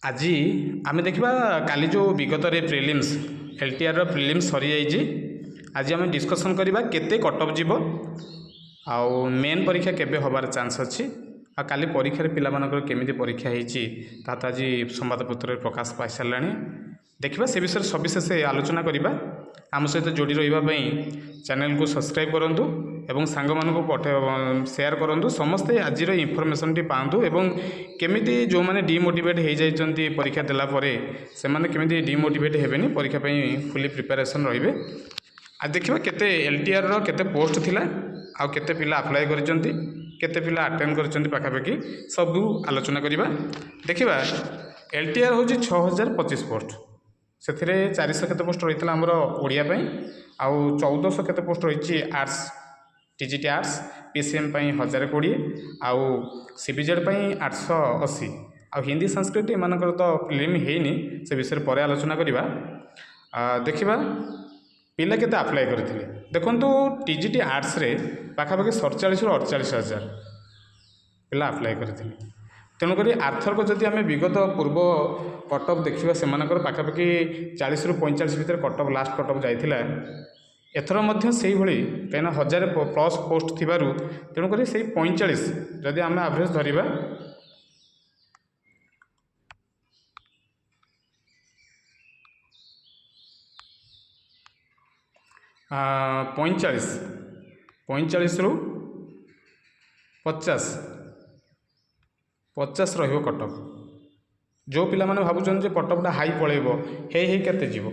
आज आम देखा काली जो विगत प्रिलिम्स एलटीआर प्रिलिम्स सरी जाइए। आज आम डिस्कसन करवा केते कटअप जीव आउ मेन परीक्षा केबे होबार चांस अच्छी आ काली परीक्षा पिलामानकर केमिति परीक्षा होईची ता तो आज संवादपत्र प्रकाश पाई सारा। देखा से विषय सविशेष आलोचना करवा। आम सहित जोड़ी रही चैनल को सब्सक्राइब करूँ एवं सांग मानक शेयर करूँ। समस्ते आज इनफर्मेशन टी पातु एवं केमिति जो मैंने डिमोटिवेट हो जाती परीक्षा देला परे से माने केमिति डिमोटिवेट हेबेनी परीक्षा फुली प्रिपेरेसन रहिबे। आज देखिबा केते एलटीआर रो केते पोस्ट थिला आ केते पिला अप्लाई करिसंती केते पिला अटेंड करिसंती पाखापाखि सब आलोचना करिबा। देखिबा एलटीआर होची 6025 पोस्ट से 400 केते पोस्ट रही आमर ओडिया आउ 1400 केते पोस्ट रही आर्ट्स टीजीटी आर्ट्स पीसीएम 1020 आउ सीबीजेड 880 आउ हिंदी संस्कृत एमानकर तो प्रिलिम हेनी से विषय पर आलोचना करवा। देखिबा पिला केते अप्लाई करथिले देखंतु टीजीटी आर्ट्स रे पाखापाखि 47 ରୁ 48 हजार पिला अप्लाई करथिले। तेणुक आर्थरक जदि आम विगत पूर्व कटअप देखा से पाखापाखि 40 ରୁ 45 भितर कटअप लास्ट कटअप जाइथिला। एथर मध्य से भाई कहीं 1000 प्लस पोस्ट थी तेणुक से 45 जदि आम एवरेज धरिबा पैंचाश ରୁ 50 कटअप जो पिला माने भावुं कटअपटा हाई पलैब हे केते जीव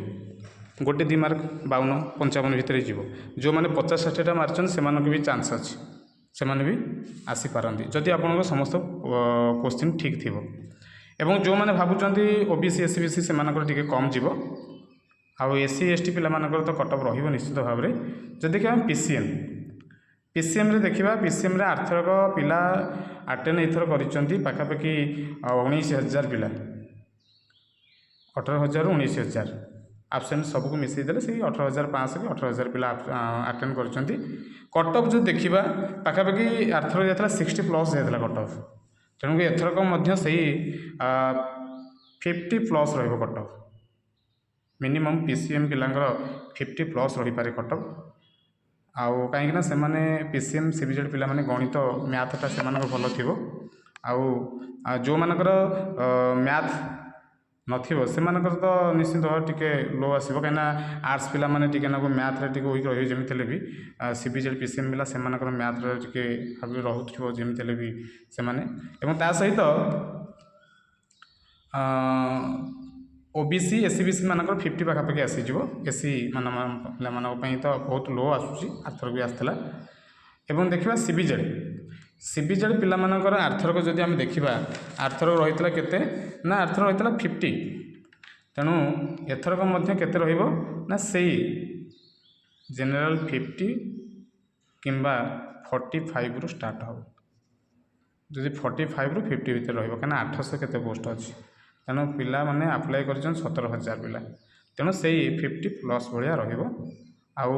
गोटे 2 मार्क 52 55 भितर जीव। जो मैंने 50-60 मार्चन से भी चांस अच्छी से भी आसीपारती जदि आप समस्त क्वेश्चन ठीक थी। एवं जो मैंने भावुं ओबीसी एससी बीसी से टे कम जीव आउ एससी एसटी पिला तो कटअप रहिबो निश्चित भाव में। जब देखिए पीसीएम रे देखिबा पीसीएम रे आर्थरक पिला अटेंड एथर करिसंती पाखापाखि 19,000 पिला 18,000 ରୁ 19,000 आब्सेंट सबको मिसई देले से 18,500 कि 18,000 पिला अटेंड करछंती। कटअप जो देखिबा पाखापाखि आर्थर जातला 60 प्लस जातला कटअप तेणु एथरक मध्य सही 50 प्लस रहिबो कटअप मिनिमम पीसीएम पिलांगर 50 प्लस रही पारे कटअप आउ कहीं से माने पीसीएम सीबीजेड पिला माने गणित मैथटा से भल थी आउ जो मानकर मैथ नथिबो से मानकर तो निश्चित भाव टिके लो आसीबो कहीं आर्ट्स पिला माने टिके ना मैथ रे टिके वीक रही जमी भी सीबीजेड पीसीएम पिला से मानकर मैथ रे टिके हाबी रहउथबो जमी भी से माने एवं ता सहित ओबीसी एससी बीसी मानकर 50 पाखापाखि आसीज एससी पाई तो बहुत लो आसूसी आर्थरक भी आसला। एवं देखा सीबीजेड पिला मानकर आर्थरक जदि आम देखा आर्थरक रही केते ना आर्थरक रही 50 तेणु एथरक मध्य केते रहिबो ना सेई जनरल 50 किंबा 45 रू स्टार्ट हो जदि 45 रू 50 भितर रहिबो कना 800 केते पोस्ट अच्छी तेणु पिला माने अप्लाई कर 17,000 पिला तेणु से 50 प्लस भाया रहिबो आउ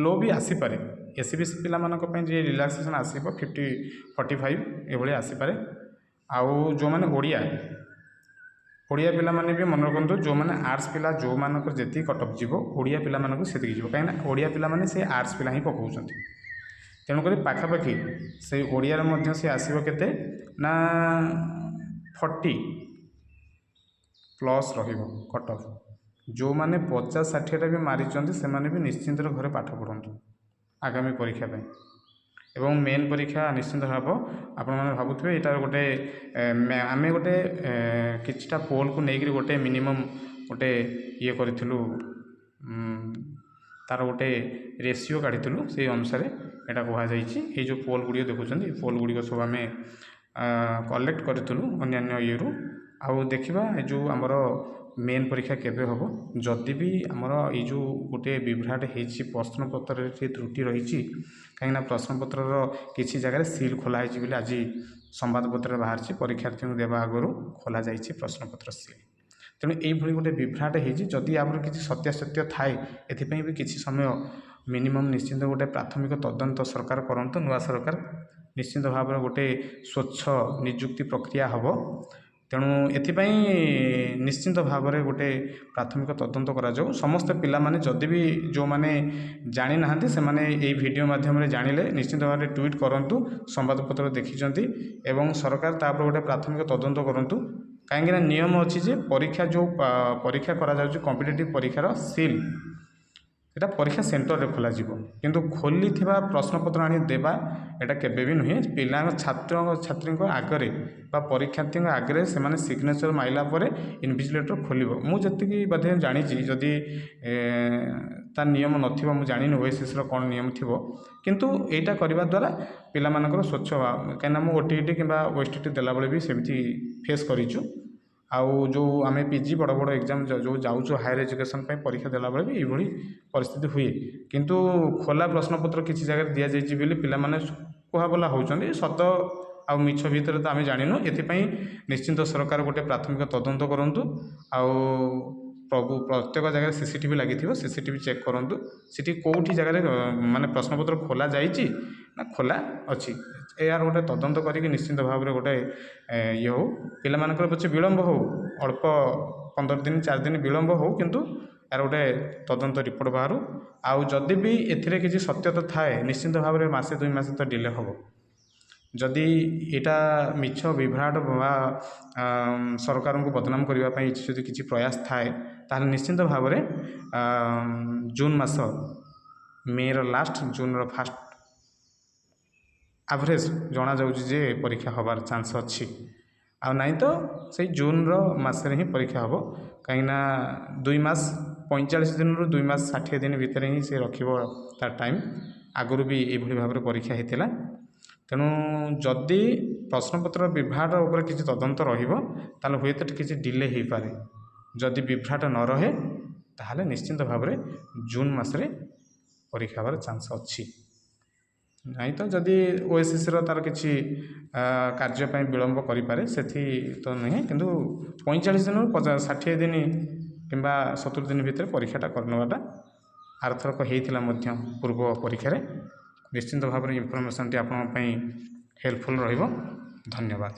लो भी आसीपारे एससी बीसी पिला मानक पई जे रिलैक्सेशन आसीबो 50-45 एभली आसीपारे। आउ जो माने ओडिया पिला माने भी मन रखु जो माने आर्ट्स पिला जो मानक जेती कटअप जीवो ओडिया पिला मानक सेति जीवो कहीं ओडिया पिला माने से आर्ट्स पिला ही पकाउछंती तेणुक पाखापाखि से ओडिया रे मध्य से आसीबो केते ना 40 प्लस रहिबो कटअप जो माने 50-60 भी मारी से भी निश्चिंत घरे पाठ पढ़ु आगामी परीक्षा पे एवं मेन परीक्षा निश्चिंत भाव आपण मैंने भावुवे यहाँ गोटे आम गोटे किछटा पोल को लेकिन गोटे मिनिमम गोटे ये करूँ तार गोटे रेसीओ काढ़ी से अनुसार यहाँ कहुई ये जो पोल गुड़ी देखुं पोल गुड़ी सब आम कलेक्ट करूँ अन्य ये आउ देखा जो आमर मेन परीक्षा केबे हम जदि भी आमर ये जो गोटे विभ्राट होती प्रश्नपत्र त्रुटि रही कहीं प्रश्नपत्र किसी जगह सील खोलाई बोली आज संवादपत्र बाहर परीक्षार्थी को देवा आगु खोल जाइए प्रश्नपत्र सील तेणु ये गोटे विभ्राट होती आप किसी सत्यासत्य थाए एथपाई भी किसी समय मिनिमम निश्चिंत गोटे प्राथमिक तदंत सरकार करंतु नुआ सरकार निश्चिंत भाव गोटे स्वच्छ निजुक्ति प्रक्रिया हम ତେଣୁ ଏଥିପାଇଁ ନିଶ୍ଚିନ୍ତ ଭାବରେ ଗୋଟେ ପ୍ରାଥମିକ ତଦନ୍ତ କରାଯାଉ। ସମସ୍ତ ପିଲାମାନେ ଯଦି ବି ଯେଉଁମାନେ ଜାଣିନାହାନ୍ତି ସେମାନେ ଏହି ଭିଡ଼ିଓ ମାଧ୍ୟମରେ ଜାଣିଲେ ନିଶ୍ଚିନ୍ତ ଭାବରେ ଟ୍ୱିଟ୍ କରନ୍ତୁ, ସମ୍ବାଦପତ୍ର ଦେଖିଛନ୍ତି ଏବଂ ସରକାର ତା ଉପରେ ଗୋଟେ ପ୍ରାଥମିକ ତଦନ୍ତ କରନ୍ତୁ। କାହିଁକିନା ନିୟମ ଅଛି ଯେ ପରୀକ୍ଷା ଯେଉଁ ପରୀକ୍ଷା କରାଯାଉଛି କମ୍ପିଟେଟିଭ୍ ପରୀକ୍ଷାର ସିଲ୍ এটা পরীক্ষা সেন্টরে খোলাଯିବ, কিন্তু ଖୋଲିଥିବା ପ୍ରଶ୍ନପତ୍ର ଆଣି ଦେବା ଏଇଟା କେବେ ବି ନୁହେଁ। ପିଲାଙ୍କ ଛାତ୍ରଙ୍କ ଆଗରେ ବା ପରୀକ୍ଷାର୍ଥୀଙ୍କ ଆଗରେ ସେମାନେ ସିଗ୍ନେଚର ମାରିଲା ପରେ ଇନଭିଜିଲେଟର ଖୋଲିବ। ମୁଁ ଯେତିକି ବୋଧେ ଜାଣିଛି, ଯଦି ତା ନିୟମ ନଥିବ ମୁଁ ଜାଣିନି ଓଏସିସିର କ'ଣ ନିୟମ ଥିବ, କିନ୍ତୁ ଏଇଟା କରିବା ଦ୍ୱାରା ପିଲାମାନଙ୍କର ସ୍ୱଚ୍ଛ କାହିଁକିନା ମୁଁ ଓଟିଇଟି କିମ୍ବା ଓଏସଟିଟି ଦେଲାବେଳେ ବି ସେମିତି ଫେସ୍ କରିଛୁ। ଆଉ ଯେଉଁ ଆମେ ପିଜି ବଡ଼ ବଡ଼ ଏକ୍ଜାମ୍ ଯେଉଁ ଯାଉଛୁ ହାୟର ଏଜୁକେସନ୍ ପାଇଁ ପରୀକ୍ଷା ଦେଲାବେଳେ ବି ଏଇଭଳି ପରିସ୍ଥିତି ହୁଏ। କିନ୍ତୁ ଖୋଲା ପ୍ରଶ୍ନପତ୍ର କିଛି ଜାଗାରେ ଦିଆଯାଇଛି ବୋଲି ପିଲାମାନେ କୁହାବଲା ହେଉଛନ୍ତି, ସତ ଆଉ ମିଛ ଭିତରେ ତ ଆମେ ଜାଣିନୁ। ଏଥିପାଇଁ ନିଶ୍ଚିନ୍ତ ସରକାର ଗୋଟେ ପ୍ରାଥମିକ ତଦନ୍ତ କରନ୍ତୁ। ଆଉ ପ୍ରତ୍ୟେକ ଜାଗାରେ ସିସିଟିଭି ଲାଗିଥିବ, ସିସିଟିଭି ଚେକ୍ କରନ୍ତୁ ସେଠି କେଉଁଠି ଜାଗାରେ ମାନେ ପ୍ରଶ୍ନପତ୍ର ଖୋଲା ଯାଇଛି ନା ଖୋଲା ଅଛି, ଏହାର ଗୋଟେ ତଦନ୍ତ କରିକି ନିଶ୍ଚିନ୍ତ ଭାବରେ ଗୋଟେ ଇଏ ହେଉ। ପିଲାମାନଙ୍କର ପଛେ ବିଳମ୍ବ ହେଉ, ଅଳ୍ପ 15 ଦିନ 4 ଦିନ ବିଳମ୍ବ ହେଉ, କିନ୍ତୁ ଏହାର ଗୋଟେ ତଦନ୍ତ ରିପୋର୍ଟ ବାହାରୁ। ଆଉ ଯଦି ବି ଏଥିରେ କିଛି ସତ୍ୟତା ଥାଏ ନିଶ୍ଚିନ୍ତ ଭାବରେ ମାସେ 2 ମାସ ତ ଡିଲେ ହେବ। ଯଦି ଏଇଟା ମିଛ ବିଭ୍ରାଟ ବା ସରକାରଙ୍କୁ ବଦନାମ କରିବା ପାଇଁ ଯଦି କିଛି ପ୍ରୟାସ ଥାଏ ତାହେଲେ ନିଶ୍ଚିନ୍ତ ଭାବରେ ଜୁନ୍ ମାସ, ମେ'ର ଲାଷ୍ଟ ଜୁନ୍ର ଫାଷ୍ଟ ଆଭରେଜ ଜଣାଯାଉଛି ଯେ ପରୀକ୍ଷା ହେବାର ଚାନ୍ସ ଅଛି। ଆଉ ନାହିଁ ତ ସେଇ ଜୁନ୍ର ମାସରେ ହିଁ ପରୀକ୍ଷା ହେବ। କାହିଁକିନା 2 ମାସ 45 ଦିନରୁ 2 ମାସ 60 ଦିନ ଭିତରେ ହିଁ ସେ ରଖିବ ତା ଟାଇମ୍। ଆଗରୁ ବି ଏଇଭଳି ଭାବରେ ପରୀକ୍ଷା ହେଇଥିଲା। ତେଣୁ ଯଦି ପ୍ରଶ୍ନପତ୍ର ବିଭ୍ରାଟ ଉପରେ କିଛି ତଦନ୍ତ ରହିବ ତାହେଲେ ହୁଏତ କିଛି ଡିଲେ ହୋଇପାରେ। ଯଦି ବିଭ୍ରାଟ ନ ରହେ ତାହେଲେ ନିଶ୍ଚିନ୍ତ ଭାବରେ ଜୁନ୍ ମାସରେ ପରୀକ୍ଷା ହେବାର ଚାନ୍ସ ଅଛି। ନାହିଁ ତ ଯଦି ଓଏସିସିର ତା'ର କିଛି କାର୍ଯ୍ୟ ପାଇଁ ବିଳମ୍ବ କରିପାରେ, ସେଥି ତ ନୁହେଁ। କିନ୍ତୁ 45 ଦିନରୁ 60 ଦିନ କିମ୍ବା 70 ଦିନ ଭିତରେ ପରୀକ୍ଷାଟା କରିନେବାଟା ଆରଥରକ ହେଇଥିଲା ମଧ୍ୟ ପୂର୍ବ ପରୀକ୍ଷାରେ। ନିଶ୍ଚିନ୍ତ ଭାବରେ ଇନଫର୍ମେସନ୍ଟି ଆପଣଙ୍କ ପାଇଁ ହେଲ୍ପଫୁଲ୍ ରହିବ। ଧନ୍ୟବାଦ।